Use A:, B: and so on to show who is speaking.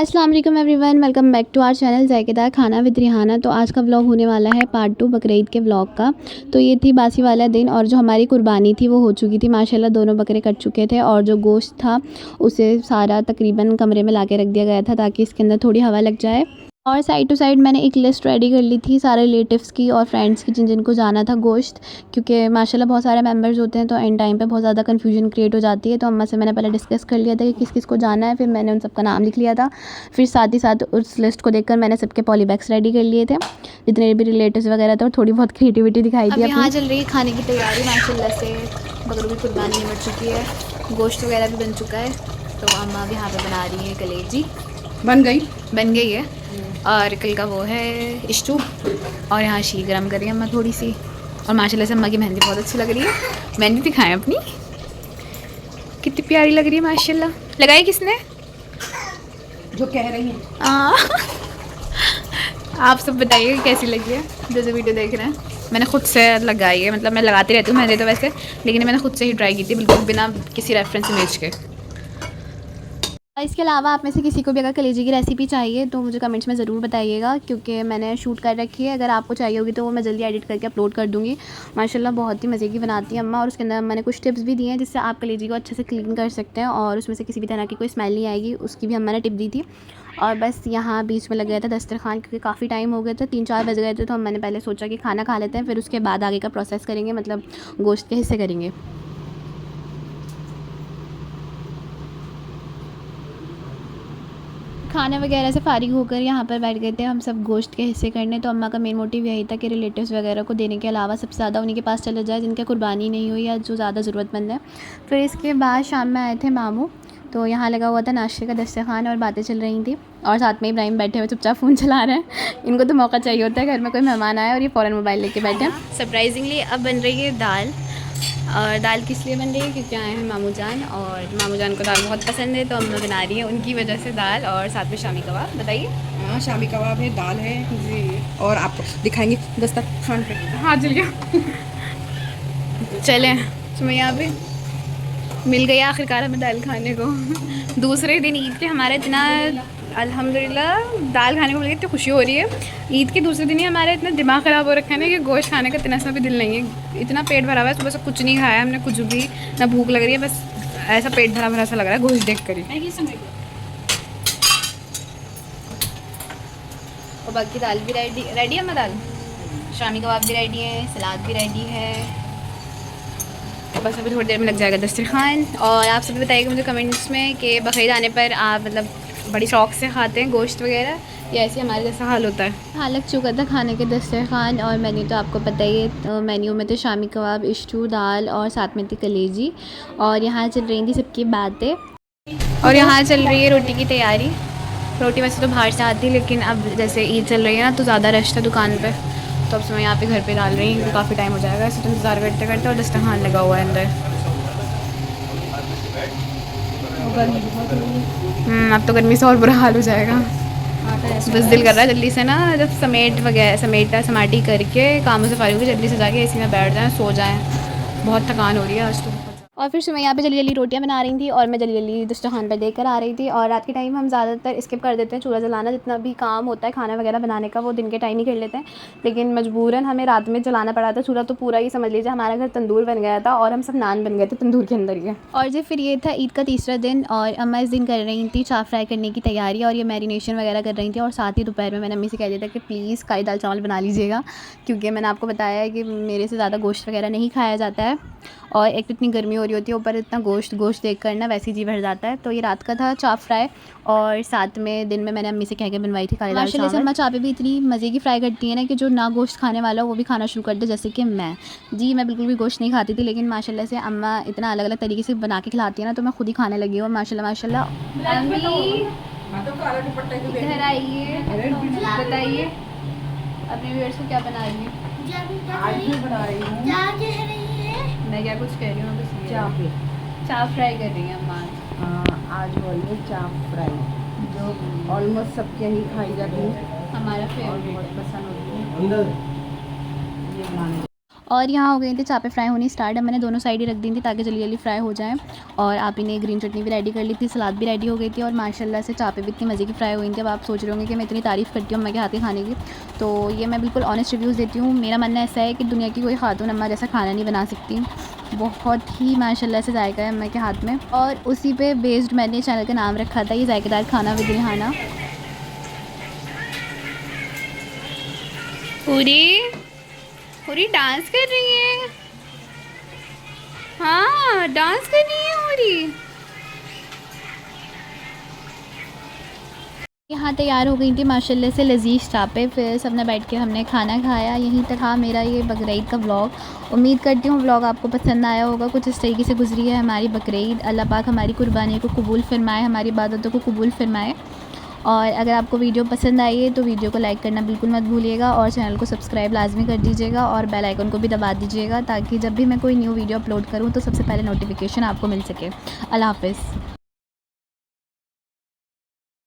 A: अस्सलाम वालेकुम everyone, welcome back to our channel ज़ायकेदार खाना विद रिहाना। तो आज का व्लॉग होने वाला है पार्ट 2 बकरीद के व्लॉग का। तो ये थी बासी वाला दिन और जो हमारी कुर्बानी थी वो हो चुकी थी माशाल्लाह। दोनों बकरे कट चुके थे और जो गोश्त था उसे सारा तकरीबन कमरे में ला के रख दिया गया था ताकि इसके अंदर थोड़ी हवा लग जाए। और साइड टू साइड मैंने एक लिस्ट रेडी कर ली थी सारे रिलेटिव्स की और फ्रेंड्स की जिन जिनको जाना था गोश्त, क्योंकि माशाल्लाह बहुत सारे मेंबर्स होते हैं तो एंड टाइम पे बहुत ज़्यादा कन्फ्यूजन क्रिएट हो जाती है। तो अम्मा से मैंने पहले डिस्कस कर लिया था कि किस किस को जाना है, फिर मैंने उन सबका नाम लिख लिया था। फिर साथ ही साथ उस लिस्ट को देखकर मैंने सबके पॉली बैग्स रेडी कर लिए थे जितने भी रिलेटिव्स वगैरह थे, और थोड़ी बहुत क्रिएटिविटी दिखाई थी। यहाँ चल रही है खाने की तैयारी माशाल्लाह से। बकरों की कुर्बानी निमट चुकी है, गोश्त वगैरह भी बन चुका है। तो अम्मा अब यहाँ पर बना रही है कलेजी। बन गई है। और कल का वो है स्टू। और यहाँ शी गरम कर रही है अम्मा थोड़ी सी। और माशाल्लाह से अम्मा की मेहंदी बहुत अच्छी लग रही है। मेहंदी दिखाएं अपनी, कितनी प्यारी लग रही है माशाल्लाह। लगाई किसने?
B: जो कह रही हैं।
A: आप सब बताइए कैसी लगी है जैसे वीडियो देख रहे हैं। मैंने खुद से लगाई है, मतलब मैं लगाती रहती हूँ मेहंदी तो वैसे, लेकिन मैंने खुद से ही ट्राई की थी बिल्कुल बिना किसी रेफरेंस इमेज के। इसके अलावा आप में से किसी को भी अगर कलेजी की रेसिपी चाहिए तो मुझे कमेंट्स में ज़रूर बताइएगा, क्योंकि मैंने शूट कर रखी है। अगर आपको चाहिए होगी तो वो मैं जल्दी एडिट करके अपलोड कर दूँगी। माशाल्लाह बहुत ही मज़े की बनाती है अम्मा। और उसके अंदर मैंने कुछ टिप्स भी दिए हैं जिससे आप कलेजी को अच्छे से क्लीन कर सकते हैं और उसमें से किसी भी तरह की कोई स्मेल नहीं आएगी, उसकी भी अम्मा ने टिप दी थी। और बस यहाँ बीच में लग गया था दस्तरखान, क्योंकि काफ़ी टाइम हो गया था, 3-4 बज गए थे। तो मैंने पहले सोचा कि खाना खा लेते हैं, फिर उसके बाद आगे का प्रोसेस करेंगे, मतलब गोश्त के हिस्से करेंगे। खाने वगैरह से फ़ारिग होकर यहाँ पर बैठ गए थे हम सब गोश्त के हिस्से करने। तो अम्मा का मेन मोटिव यही था कि रिलेटिव्स वगैरह को देने के अलावा सबसे ज़्यादा उन्हीं के पास चला जाए जिनकी कुर्बानी नहीं हुई या जो ज़्यादा ज़रूरतमंद है। फिर इसके बाद शाम में आए थे मामू, तो यहाँ लगा हुआ था नाश्ते का दस्तरखान और बातें चल रही थी। और साथ में इब्राहिम बैठे हुए चुपचाप फ़ोन चला रहे हैं। इनको तो मौका चाहिए होता है, घर में कोई मेहमान आया और ये फ़ौरन मोबाइल लेके बैठे हैं। सरप्राइजिंगली अब बन रही है दाल। और दाल किस लिए बन रही है क्योंकि आए हैं मामू जान, और मामू जान को दाल बहुत पसंद है तो अम्मा बना रही है उनकी वजह से दाल। और साथ में शामी कबाब। बताइए।
B: हाँ, शामी कबाब है, दाल है जी। और आपको दिखाएंगे दस्तरखान पे।
A: हाँ चलिए चलें। सुमैया पे मिल गई आखिरकार हमें दाल खाने को। दूसरे दिन ईद के हमारे इतना अल्हम्दुलिल्लाह दाल खाने को मिल गई, इतनी खुशी हो रही है। ईद के दूसरे दिन ही हमारा इतना दिमाग ख़राब हो रखा है ना कि गोश्त खाने का इतना सा भी दिल नहीं है। इतना पेट भरा हुआ है, सुबह से कुछ नहीं खाया हमने, कुछ भी ना भूख लग रही है, बस ऐसा पेट भरा भरा सा लग रहा है गोश्त देख कर ही। और बाकी दाल भी रेडी है। मैं दाल शामी कबाब भी रेडी है, सलाद भी रेडी है। बस अभी थोड़ी देर में लग जाएगा दस्तरखान। और आप सब बताइएगा मुझे कमेंट्स में कि बकरीद आने पर आप मतलब बड़ी शौक़ से खाते हैं गोश्त वगैरह या ऐसे हमारे जैसा हाल होता है। हाँ लग चुका था खाने के दस्तरखान। और मेन्यू तो आपको पता ही है, तो मेन्यू में तो शामी कबाब, स्टू, दाल और साथ में थी कलेजी। और यहाँ चल रही थी सबकी बातें। और यहाँ चल रही है रोटी की तैयारी। रोटी वैसे तो बाहर से आती, लेकिन अब जैसे ईद चल रही है ना तो ज़्यादा रश था दुकान पर, तो अब मैं यहाँ पे घर पे डाल रही हूँ। काफ़ी टाइम हो जाएगा ऐसे तो इंतज़ार करते करते। और दस्तरखान लगा हुआ है अंदर। अब तो गर्मी से और बुरा हाल हो जाएगा। बस दिल कर रहा है जल्दी से ना, जब समाटी करके कामों से फारिग होकर जल्दी से जाके एसी में बैठ जाएं, सो जाएं। बहुत थकान हो रही है आज तो। और फिर मैं यहाँ पे जल्दी जल्दी रोटियाँ बना रही थी और मैं जल्दी जल्दी दस्तरखान पर देकर आ रही थी। और रात के टाइम हम ज़्यादातर स्किप कर देते हैं चूल्हा जलाना। जितना भी काम होता है खाना वगैरह बनाने का वो दिन के टाइम ही कर लेते हैं, लेकिन मजबूरन हमें रात में जलाना पड़ा था चूल्हा। तो पूरा ही समझ लीजिए हमारा घर तंदूर बन गया था और हम सब नान बन गए थे तंदूर के अंदर ही। और जी फिर ये था ईद का तीसरा दिन और अम्मा इस दिन कर रही थी चाप फ्राई करने की तैयारी और ये मैरिनेशन वगैरह कर रही थी। और साथ ही दोपहर में मैंने अम्मी से कह दिया था कि प्लीज़ काली दाल चावल बना लीजिएगा, क्योंकि मैंने आपको बताया है कि मेरे से ज़्यादा गोश्त वगैरह नहीं खाया जाता है। और एक तो इतनी गर्मी हो रही होती है, ऊपर इतना गोश्त देख कर ना वैसे जी भर जाता है। तो ये रात का था चाप फ्राई और साथ में दिन में मैंने अम्मी से कह के बनवाई थी काली दाल चावल। अम्मा चापें भी इतनी मज़े की फ्राई करती है ना कि जो ना गोश्त खाने वाला हो वो भी खाना शुरू कर दे, जैसे कि मैं बिल्कुल भी गोश्त नहीं खाती थी, लेकिन माशाल्लाह से अम्मा इतना अलग अलग तरीके से बना के खिलाती है ना तो मैं खुद ही खाने लगी हूँ माशाल्लाह माशाल्लाह। इधर आइए, बताइए अपने व्यूअर्स को क्या बना रही है। मैं क्या कुछ कह रही हूँ, चाप फ्राई कर रही है अम्मा।
B: आज बोलिए चाप फ्राई, जो ऑलमोस्ट सबके यही खाई जाती है,
A: हमारा फेवरेट
B: बहुत पसंद होती है ये बनाने।
A: और यहाँ हो गई थी चापे फ्राई होनी स्टार्ट। अब मैंने दोनों साइड ही रख दी थी ताकि जल्दी जल्दी फ्राई हो जाएँ। और आप ही ने ग्रीन चटनी भी रेडी कर ली थी, सलाद भी रेडी हो गई थी और माशाल्लाह से चापे भी इतनी मज़े की फ्राई हुई थी। अब आप सोच रहे होंगे कि मैं इतनी तारीफ़ करती हूँ अम्मा के हाथ के खाने की, तो ये मैं बिल्कुल ऑनेस्ट रिव्यूज़ देती हूँ। मेरा मानना ऐसा है कि दुनिया की कोई खातून अम्मा जैसा खाना नहीं बना सकती। बहुत ही माशाल्लाह से जायका है अम्मा के हाथ में, और उसी पे बेस्ड मैंने चैनल का नाम रखा था, ये जायकेदार खाना विद रिहाना। पूरी डांस कर रही है। हाँ, डांस कर रही है पूरी। यहाँ तैयार हो गई थी माशाल्लाह से लजीज चापे। फिर सबने बैठ के हमने खाना खाया। यहीं तक था मेरा ये बकरीद का व्लॉग। उम्मीद करती हूँ व्लॉग आपको पसंद आया होगा। कुछ इस तरीके से गुजरी है हमारी बकरीद। अल्लाह पाक हमारी कुर्बानी को कबूल फरमाए, हमारी इबादतों को कबूल फरमाए। और अगर आपको वीडियो पसंद आई है तो वीडियो को लाइक करना बिल्कुल मत भूलिएगा और चैनल को सब्सक्राइब लाजमी कर दीजिएगा और बेल आइकन को भी दबा दीजिएगा ताकि जब भी मैं कोई न्यू वीडियो अपलोड करूँ तो सबसे पहले नोटिफिकेशन आपको मिल सके। अल्लाह हाफ़िज़।